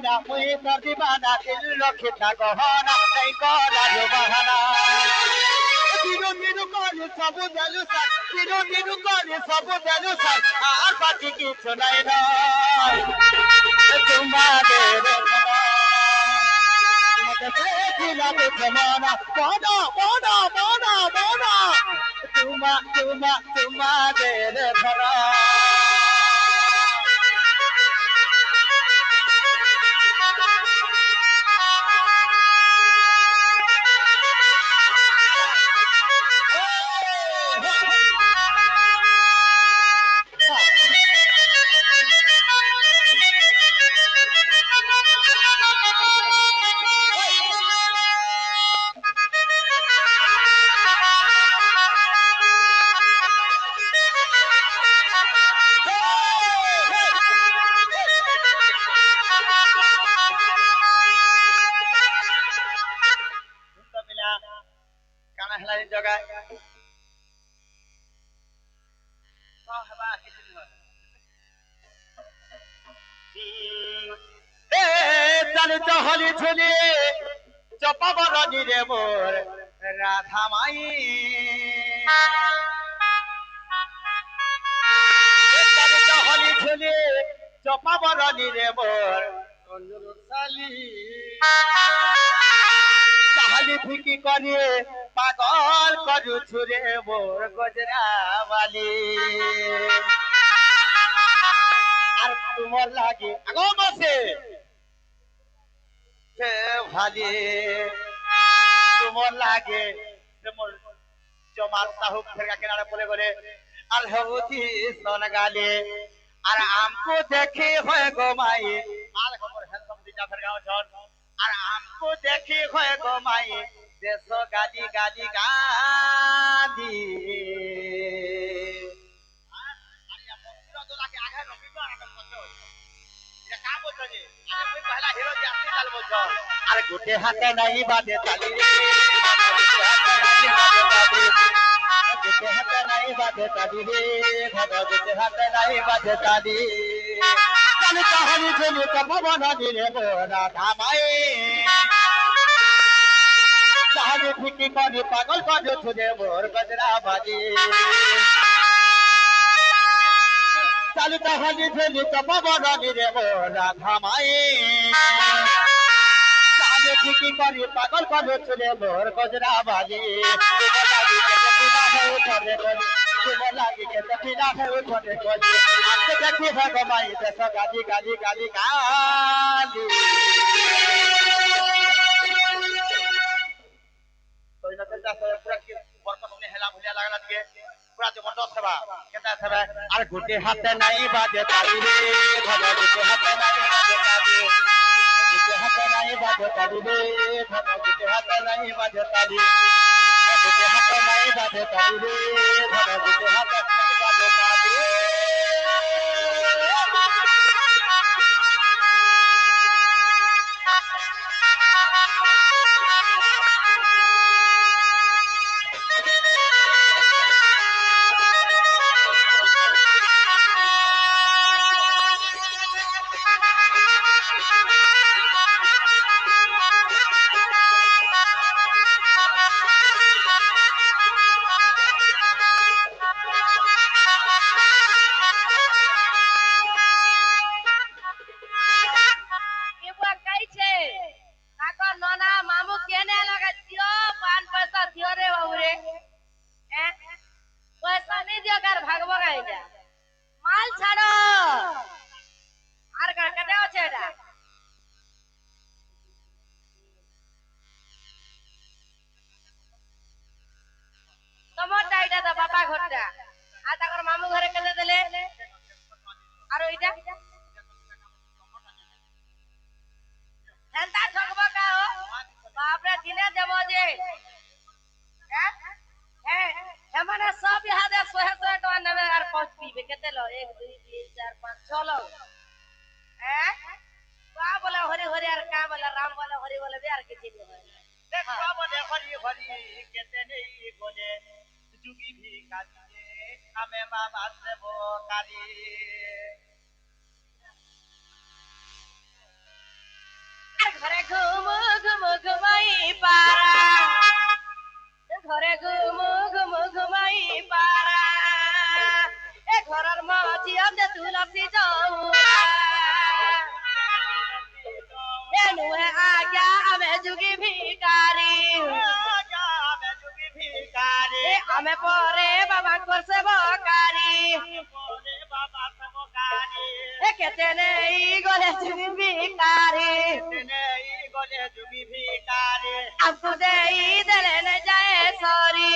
না মুই তোর দিবানা দিল রক্ষিতা গহনা নাই করার বাহানা দিনু দিনু করে সব দেলু সার দিনু দিনু করে সব দেলু সার আর বাকি কিছু নাই নয় তোমাদের মতে জমানা বনা বনা বনা বনা তোমাদের ভরা जगह हली झुली चपा बरनी रे मोर राधा माई हली झुली चपा बरनी रे मोर चाहली फिकी करिए पागल करू छुरे मोर गजरा वाली আর তোমার লাগে আগো বসে সে ভালি তোমার লাগে মোর জমার সাহুব ফেরকা কিনারে বলে বলে আল হউতি সোন গালে আর আমকো দেখে হয় গো মাই আর খবর হ্যান্ডসাম দিটা ফেরগাও ছন আর আমকো দেখে হয় গো মাই দেশো গাদি গাদি গাদি আর গোটে হাতে নাই বাদে তালি গোটে হাতে নাই বাদে তালি রে ঘর গোটে হাতে নাই বাদে তালি তালি কাহানি চলে কপবনা দিলে বোনা ধামাই চাহানি ফিকি করে পাগল করে ছুড়ে মোর গজরা বাজি চালু কাহানি চলে কপবনা দিলে বোনা ধামাই ঠিকই করি পাগল করে চলে মোর গজরা বাজি লাগি কেতে পিনা হয়ে উঠে করি আজকে দেখি ভগবাই দেশ গালি গালি গালি গালি আর গোটে হাতে নাই বাজে তালি রে ভালো গোটে হাতে নাই বাজে তালি গোটে হাতে নাই বাজে তালি রে ভালো গোটে হাতে নাই বাজে তালি গোটে হাতে নাই বাজে তালি রে ভালো গোটে হাতে নাই বাজে তালি ঘরে ঘুমু ঘুমু ঘুমাই পারা ঘরে ঘুমু ঘুমু ঘুমাই পারা এ ঘরের মাঝিয়াতে তুলসী চৌরা এ নুহে আজ্ঞা আমি যুগি ভিকারি এ আমি পরে বাবা করছে বকারি এ কেতে নেই গলে যুগি ভিকারি আমকু দেই দেলে নে যায় সরি